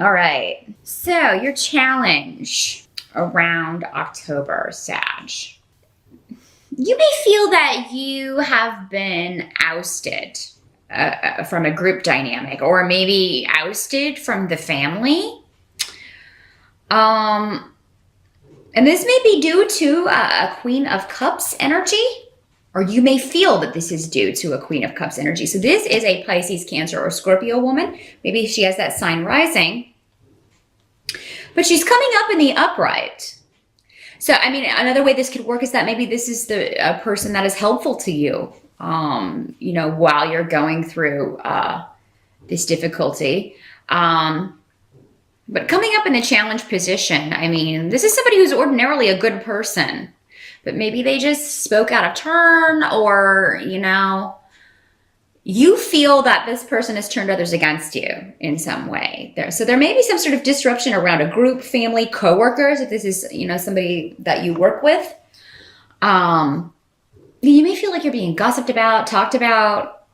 All right. So your challenge around October, Sag. You may feel that you have been ousted from a group dynamic, or maybe ousted from the family. And this may be due to a Queen of Cups energy, or you may feel that this is due to a Queen of Cups energy. So this is a Pisces, Cancer, or Scorpio woman. Maybe she has that sign rising, but she's coming up in the upright. So, I mean, another way this could work is that maybe this is a person that is helpful to you, you know, while you're going through this difficulty. But coming up in the challenge position, I mean, this is somebody who's ordinarily a good person, but maybe they just spoke out of turn, or, you know, you feel that this person has turned others against you in some way. So there may be some sort of disruption around a group, family, coworkers, if this is, you know, somebody that you work with. You may feel like you're being gossiped about, talked about,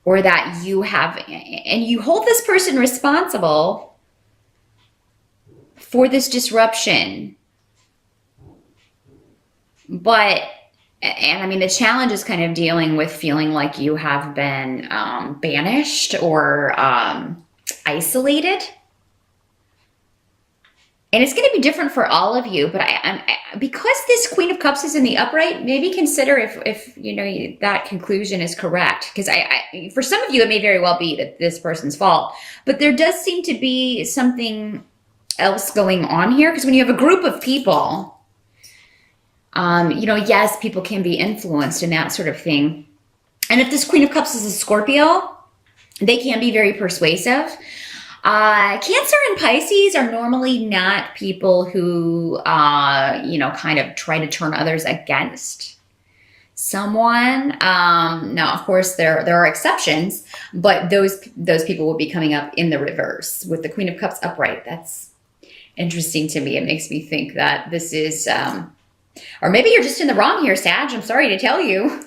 or that you have, and you hold this person responsible for this disruption. But, and I mean, the challenge is kind of dealing with feeling like you have been banished or isolated. And it's going to be different for all of you, but because this Queen of Cups is in the upright, maybe consider if you know that conclusion is correct. Because for some of you, it may very well be that this person's fault, but there does seem to be something else going on here. Because when you have a group of people, you know, yes, people can be influenced and that sort of thing. And if this Queen of Cups is a Scorpio, they can be very persuasive. Cancer and Pisces are normally not people who, you know, kind of try to turn others against someone. Now, of course, there are exceptions, but those people will be coming up in the reverse with the Queen of Cups upright. That's interesting to me. It makes me think that this is, or maybe you're just in the wrong here, Sag. I'm sorry to tell you.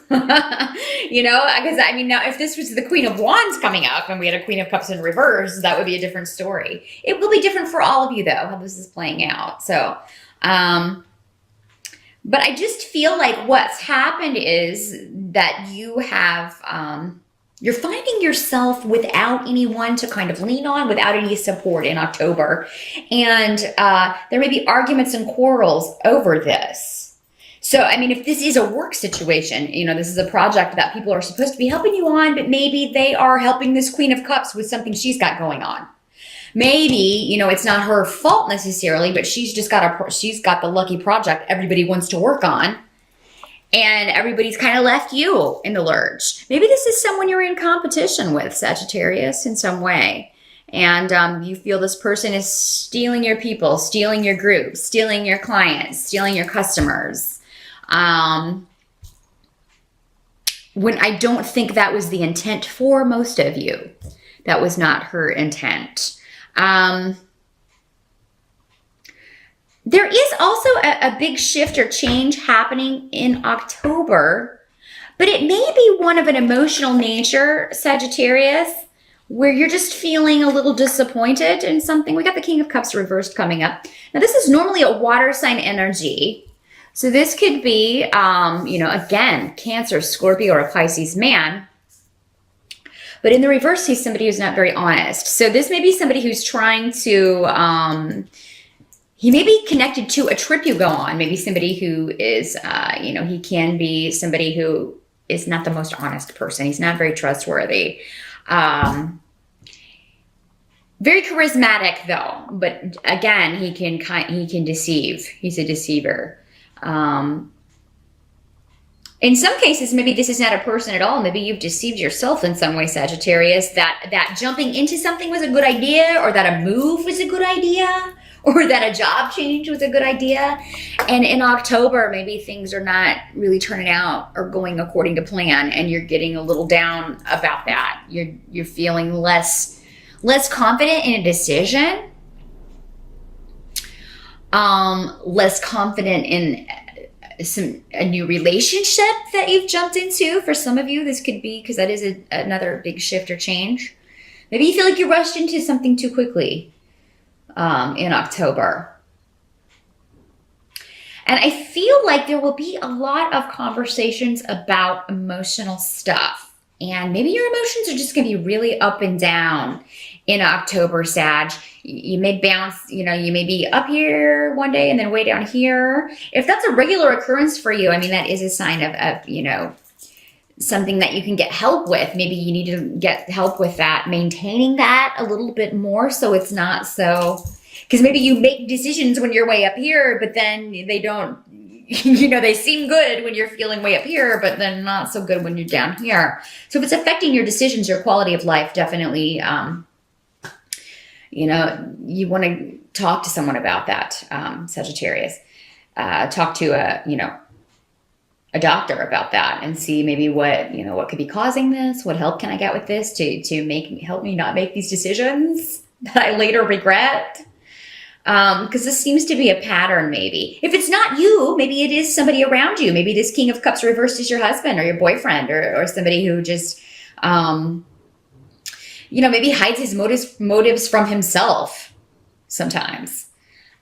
You know, because I mean, now if this was the Queen of Wands coming up and we had a Queen of Cups in reverse, that would be a different story. It will be different for all of you, though, how this is playing out. So, but I just feel like what's happened is that you have, you're finding yourself without anyone to kind of lean on, without any support in October. And there may be arguments and quarrels over this. So, I mean, if this is a work situation, you know, this is a project that people are supposed to be helping you on, but maybe they are helping this Queen of Cups with something she's got going on. Maybe, you know, it's not her fault necessarily, but she's got the lucky project everybody wants to work on. And everybody's kind of left you in the lurch. Maybe this is someone you're in competition with, Sagittarius, in some way. And you feel this person is stealing your people, stealing your group, stealing your clients, stealing your customers. When I don't think that was the intent for most of you. That was not her intent. There is also a big shift or change happening in October, but it may be one of an emotional nature, Sagittarius, where you're just feeling a little disappointed in something. We got the King of Cups reversed coming up. Now, this is normally a water sign energy. So this could be, you know, again, Cancer, Scorpio, or a Pisces man. But in the reverse, he's somebody who's not very honest. So this may be somebody who's trying to... he may be connected to a trip you go on. Maybe somebody who is, you know, he can be somebody who is not the most honest person. He's not very trustworthy. Very charismatic, though. But again, he can deceive. He's a deceiver. In some cases, maybe this is not a person at all. Maybe you've deceived yourself in some way, Sagittarius, that jumping into something was a good idea, or that a move was a good idea, or that a job change was a good idea. And in October, maybe things are not really turning out or going according to plan, and you're getting a little down about that. You're feeling less confident in a decision, less confident in a new relationship that you've jumped into. For some of you, this could be, because that is another big shift or change. Maybe you feel like you rushed into something too quickly in October. And I feel like there will be a lot of conversations about emotional stuff. And maybe your emotions are just going to be really up and down in October, Sag. You may bounce, you may be up here one day and then way down here. If that's a regular occurrence for you, I mean, that is a sign of something that you can get help with. Maybe you need to get help with that, maintaining that a little bit more so it's not so, because maybe you make decisions when you're way up here, but then they don't, they seem good when you're feeling way up here, but then not so good when you're down here. So if it's affecting your decisions, your quality of life, definitely, you want to talk to someone about that, Sagittarius. Talk to a doctor about that and see maybe what could be causing this. What help can I get with this to help me not make these decisions that I later regret? Because this seems to be a pattern, maybe. If it's not you, maybe it is somebody around you. Maybe this King of Cups reversed is your husband or your boyfriend or somebody who just, maybe hides his motives from himself sometimes.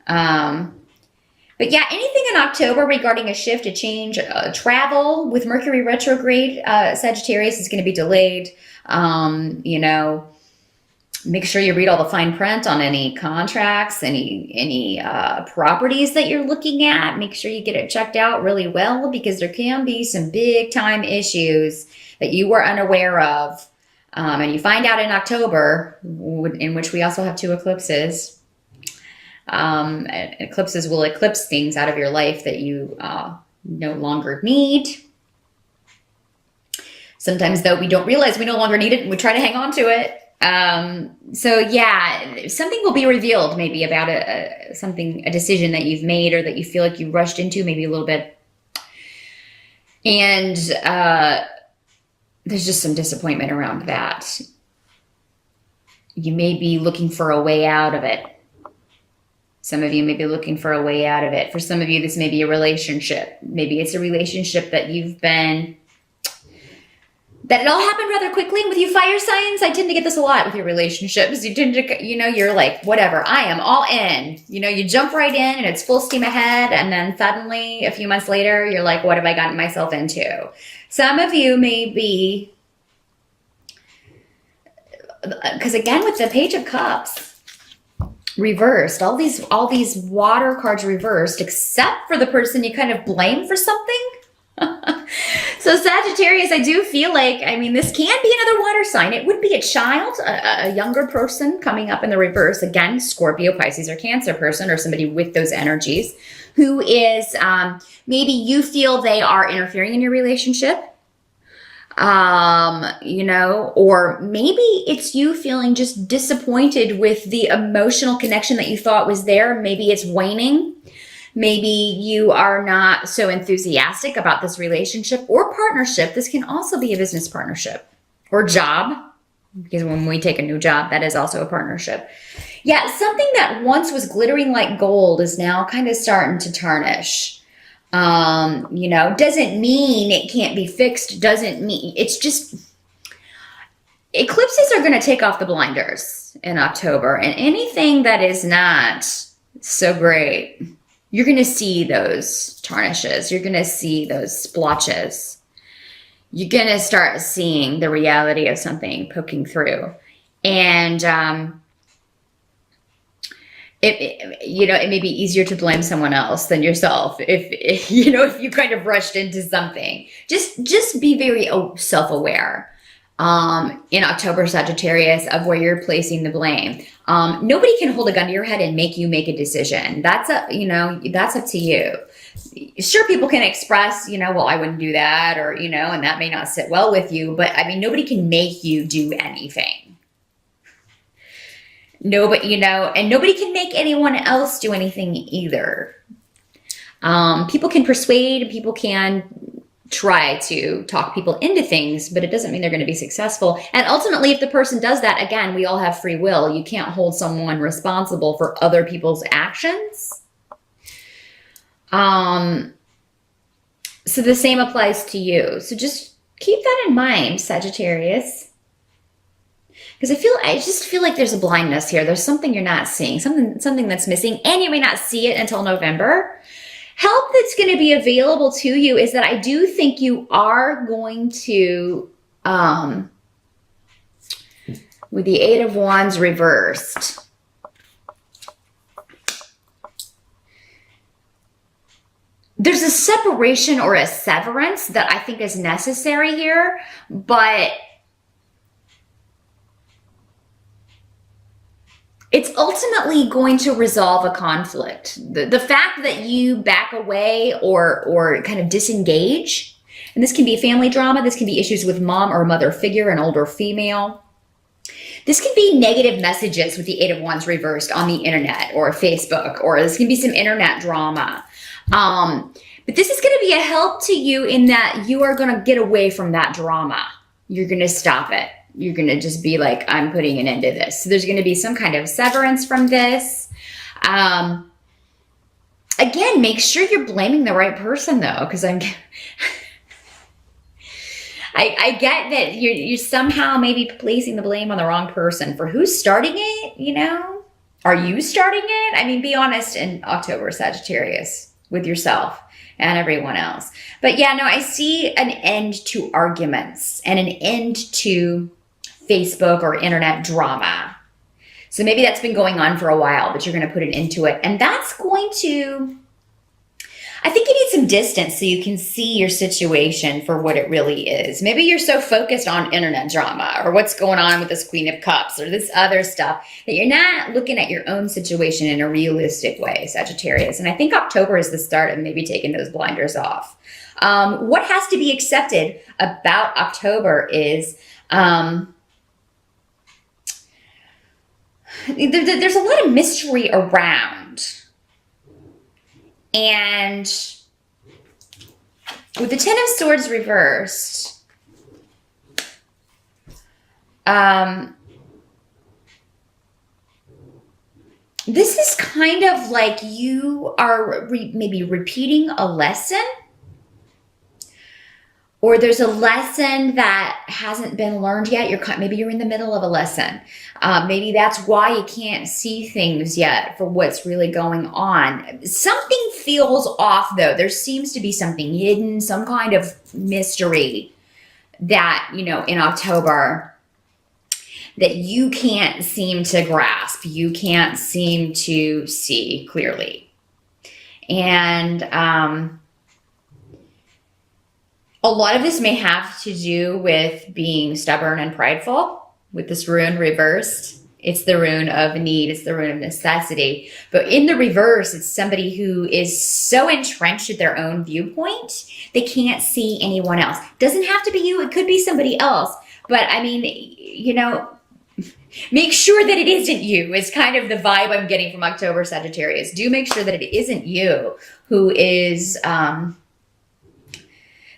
But yeah, anything in October regarding a shift, a change, travel with Mercury retrograde, Sagittarius is going to be delayed. Make sure you read all the fine print on any contracts, any properties that you're looking at. Make sure you get it checked out really well because there can be some big time issues that you were unaware of. And you find out in October, in which we also have 2 eclipses. Eclipses will eclipse things out of your life that you no longer need. Sometimes, though, we don't realize we no longer need it and we try to hang on to it. So yeah, something will be revealed maybe about a decision that you've made or that you feel like you rushed into maybe a little bit. And there's just some disappointment around that. You may be looking for a way out of it. Some of you may be looking for a way out of it. For some of you, this may be a relationship. Maybe it's a relationship that that it all happened rather quickly. With you fire signs, I tend to get this a lot with your relationships. You tend to, you're like, whatever, I am all in. You jump right in and it's full steam ahead. And then suddenly, a few months later, you're like, what have I gotten myself into? Some of you may be, because again, with the Page of Cups reversed, all these water cards reversed, except for the person you kind of blame for something. So Sagittarius, I do feel like, this can be another water sign. It would be a child, a younger person coming up in the reverse. Again, Scorpio, Pisces, or Cancer person, or somebody with those energies who is, maybe you feel they are interfering in your relationship. Or maybe it's you feeling just disappointed with the emotional connection that you thought was there. Maybe it's waning. Maybe you are not so enthusiastic about this relationship or partnership. This can also be a business partnership or job, because when we take a new job, that is also a partnership. Yeah, something that once was glittering like gold is now kind of starting to tarnish. Doesn't mean it can't be fixed. Doesn't mean, it's just, eclipses are going to take off the blinders in October, and anything that is not so great, you're going to see those tarnishes. You're going to see those splotches. You're going to start seeing the reality of something poking through. And, it may be easier to blame someone else than yourself if you kind of rushed into something. Just be very self-aware in October, Sagittarius, of where you're placing the blame. Nobody can hold a gun to your head and make you make a decision. That's up to you. Sure, people can express, well, I wouldn't do that, or, and that may not sit well with you, but nobody can make you do anything. Nobody, and nobody can make anyone else do anything either. People can persuade, people can try to talk people into things, but it doesn't mean they're going to be successful. And ultimately, if the person does that, again, we all have free will. You can't hold someone responsible for other people's actions. So the same applies to you. So just keep that in mind, Sagittarius. Because I just feel like there's a blindness here. There's something you're not seeing, something that's missing, and you may not see it until November. Help that's going to be available to you is that I do think you are going to, with the Eight of Wands reversed, there's a separation or a severance that I think is necessary here, but it's ultimately going to resolve a conflict. The fact that you back away or kind of disengage, and this can be family drama, this can be issues with mom or mother figure, an older female. This can be negative messages with the Eight of Wands reversed on the internet or Facebook, or this can be some internet drama. But this is going to be a help to you in that you are going to get away from that drama. You're going to stop it. You're going to just be like, I'm putting an end to this. So there's going to be some kind of severance from this. Again, make sure you're blaming the right person though, because I get that you're somehow maybe placing the blame on the wrong person for who's starting it, you know? Are you starting it? I mean, be honest in October, Sagittarius, with yourself and everyone else. But yeah, no, I see an end to arguments and an end to Facebook or internet drama. So maybe that's been going on for a while, but you're going to put an end to it. And that's going to, I think you need some distance so you can see your situation for what it really is. Maybe you're so focused on internet drama or what's going on with this Queen of Cups or this other stuff that you're not looking at your own situation in a realistic way, Sagittarius. And I think October is the start of maybe taking those blinders off. What has to be accepted about October is there's a lot of mystery around. And with the Ten of Swords reversed, this is kind of like you are maybe repeating a lesson, or there's a lesson that hasn't been learned yet. Maybe you're in the middle of a lesson. Maybe that's why you can't see things yet for what's really going on. Something feels off though. There seems to be something hidden, some kind of mystery that, you know, in October that you can't seem to grasp. You can't seem to see clearly. And, a lot of this may have to do with being stubborn and prideful with this rune reversed. It's the rune of need. It's the rune of necessity. But in the reverse, it's somebody who is so entrenched at their own viewpoint, they can't see anyone else. Doesn't have to be you. It could be somebody else. But I mean, you know, make sure that it isn't you is kind of the vibe I'm getting from October, Sagittarius. Do make sure that it isn't you who is...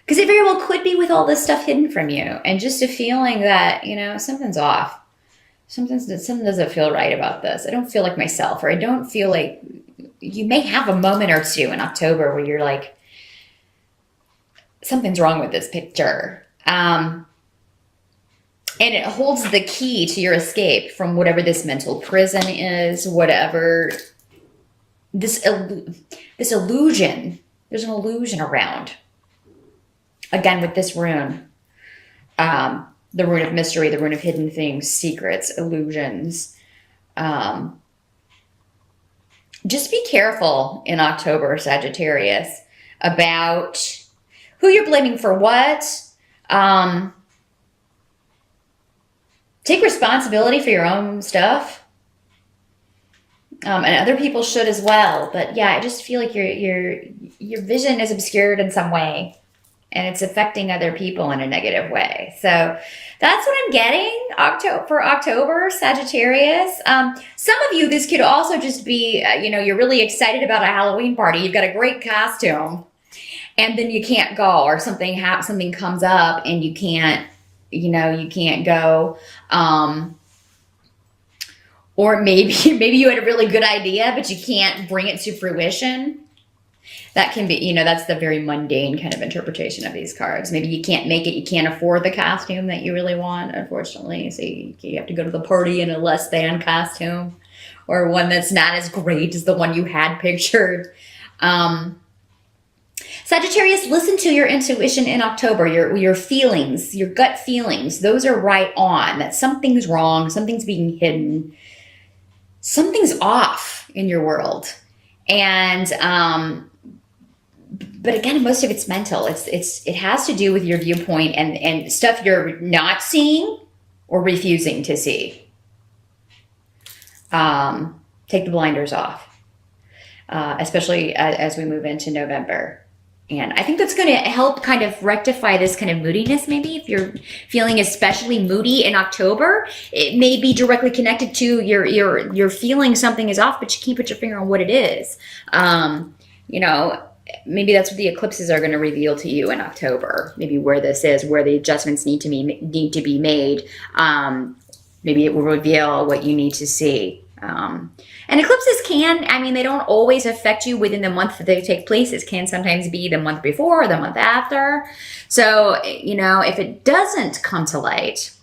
because it very well could be with all this stuff hidden from you and just a feeling that, you know, something's off. Something doesn't feel right about this. I don't feel like myself, or I don't feel like, you may have a moment or two in October where you're like, something's wrong with this picture. And it holds the key to your escape from whatever this mental prison is, whatever this illusion. There's an illusion around. Again, with this rune, the rune of mystery, the rune of hidden things, secrets, illusions. Just be careful in October, Sagittarius, about who you're blaming for what. Take responsibility for your own stuff. And other people should as well. But yeah, I just feel like your vision is obscured in some way. And it's affecting other people in a negative way. So that's what I'm getting for October, Sagittarius. Some of you, this could also just be, you know, you're really excited about a Halloween party. You've got a great costume. And then you can't go, or something comes up and you can't, you know, you can't go. Or maybe you had a really good idea, but you can't bring it to fruition. That can be, you know, that's the very mundane kind of interpretation of these cards. Maybe you can't make it, you can't afford the costume that you really want, unfortunately. So you have to go to the party in a less than costume, or one that's not as great as the one you had pictured. Sagittarius, listen to your intuition in October, your feelings, your gut feelings. Those are right on, that something's wrong, something's being hidden, something's off in your world. And, but again, most of it's mental. It has to do with your viewpoint and stuff you're not seeing or refusing to see. Take the blinders off, especially as we move into November. And I think that's going to help kind of rectify this kind of moodiness. Maybe if you're feeling especially moody in October, it may be directly connected to your feeling something is off, but you can't put your finger on what it is. You know, maybe that's what the eclipses are going to reveal to you in October. Maybe where this is, where the adjustments need to be made. Maybe it will reveal what you need to see. And eclipses can, I mean, they don't always affect you within the month that they take place. It can sometimes be the month before or the month after. So, you know, if it doesn't come to light,